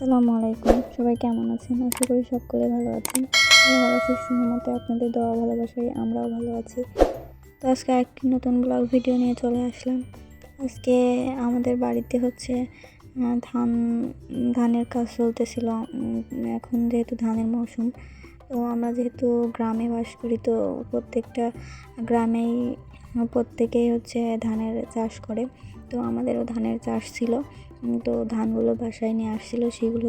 আসসালামু আলাইকুম, সবাই কেমন আছেন? আশা করি সকলে ভালো আছেন। আল্লাহর অশেষ রহমতে আপনাদের দোয়া ভালোবাসায় আমরাও ভালো আছি। তো আজকে একটি নতুন ব্লগ ভিডিও নিয়ে চলে আসলাম। আজকে আমাদের বাড়িতে হচ্ছে ধানের কাজ চলতেছিল। এখন যেহেতু ধানের মৌসুম, তো আমরা যেহেতু গ্রামে বাস করি, তো প্রত্যেকেই হচ্ছে ধানের চাষ করে। তো আমাদেরও ধানের চাষ ছিল। তো ধানগুলো বাসায় নিয়ে আসছিল, সেগুলো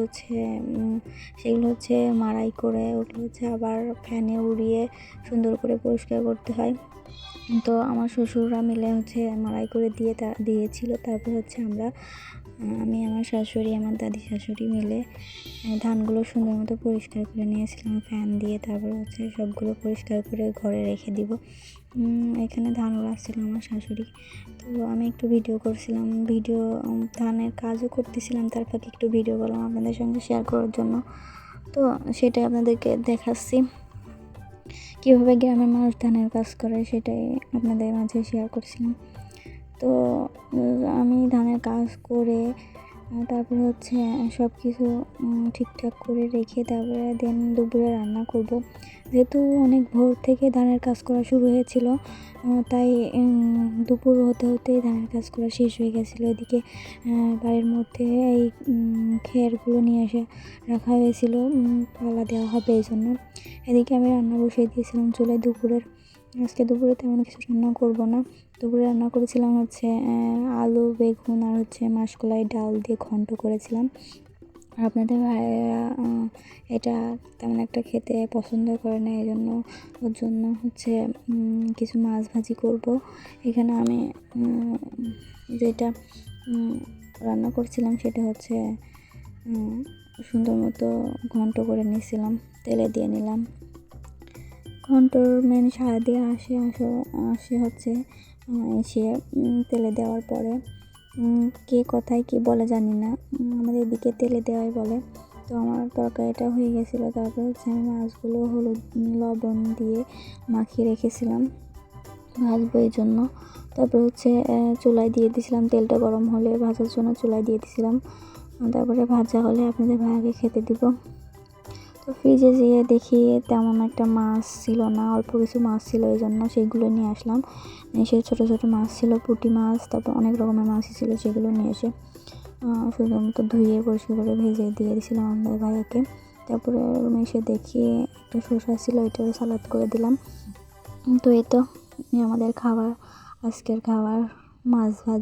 হচ্ছে মাড়াই করে, ওগুলো হচ্ছে আবার ফ্যানে উড়িয়ে সুন্দর করে পরিষ্কার করতে হয়। তো আমার শ্বশুররা মিলে হচ্ছে মাড়াই করে দিয়েছিল। তারপর হচ্ছে আমি, আমার শাশুড়ি, আমার দাদি শাশুড়ি মিলে ধানগুলো সুন্দর মতো পরিষ্কার করে নিয়েছিলাম ফ্যান দিয়ে। তারপর হচ্ছে সবগুলো পরিষ্কার করে ঘরে রেখে দিব। এখানে ধান উড়াচ্ছিল আমার শাশুড়ি। তো আমি একটু ভিডিও করছিলাম, ধানের কাজও করতেছিলাম, তার ফাঁকে একটু ভিডিও করলাম আপনাদের সঙ্গে শেয়ার করার জন্য। তো সেটাই আপনাদেরকে দেখাচ্ছি, কীভাবে গ্রামের মানুষ ধানের কাজ করে সেটাই আপনাদের মাঝে শেয়ার করছিলাম। তো আমি ধানের কাজ করে তারপরে হচ্ছে সব কিছু ঠিকঠাক করে রেখে তারপরে দুপুরে রান্না করব। যেহেতু অনেক ভোর থেকে ধানের কাজ করা শুরু হয়েছিল, তাই দুপুর হতে হতেই ধানের কাজ করা শেষ হয়ে গেছিলো। এদিকে বাড়ির মধ্যে এই খেরগুলো নিয়ে এসে রাখা হয়েছিল, পালা দেওয়া হবে এই জন্য। এদিকে আমি রান্না বসিয়ে দিয়েছিলাম চুলায় আজকে দুপুরে তেমন কিছু রান্না করব না। দুপুরে রান্না করেছিলাম হচ্ছে আলু, বেগুন আর হচ্ছে মাসকলাই ডাল দিয়ে ঘন্ট করেছিলাম। আর আপনাদের ভাইয়েরা এটা তেমন একটা খেতে পছন্দ করে না, ওর জন্য হচ্ছে কিছু মাছ ভাজি করব। এখানে আমি যেটা রান্না করছিলাম সেটা হচ্ছে সুন্দর মতো ঘন্ট করে নিয়েছিলাম, তেলে দিয়ে নিলাম। ঘন্টর মেন সারা দিয়ে আসে হচ্ছে এসে তেলে দেওয়ার পরে কে কথায় কি বলে জানি না, আমাদের এদিকে তেলে দেওয়াই বলে। তো আমার তরকারিটা হয়ে গেছিলো। তারপর হচ্ছে আমি মাছগুলো হলুদ লবণ দিয়ে মাখিয়ে রেখেছিলাম ভাজবো এই জন্য। তারপর হচ্ছে চুলায় দিয়ে দিয়েছিলাম, তেলটা গরম হলে ভাজার জন্য চুলায় দিয়ে দিয়েছিলাম। তারপরে ভাজা হলে আপনাদের ভাইকে খেতে দিব। তো ফ্রিজে যেয়ে দেখি তেমন একটা মাছ ছিল না, অল্প কিছু মাছ ছিল, এই জন্য সেগুলো নিয়ে আসলাম। এসে ছোটো ছোটো মাছ ছিল, পুঁটি মাছ, তারপর অনেক রকমের মাছই ছিল, সেগুলো নিয়ে এসে শুধুমাত্র ধুয়ে পরিষ্কার করে ভেজে দিয়ে দিয়েছিলাম আমাদের ভাইয়াকে। তারপরে রুমে এসে দেখি একটা শসা ছিল, এটাও সালাদ করে দিলাম। তো এই তো আমাদের আজকের খাবার মাছ ভাজি।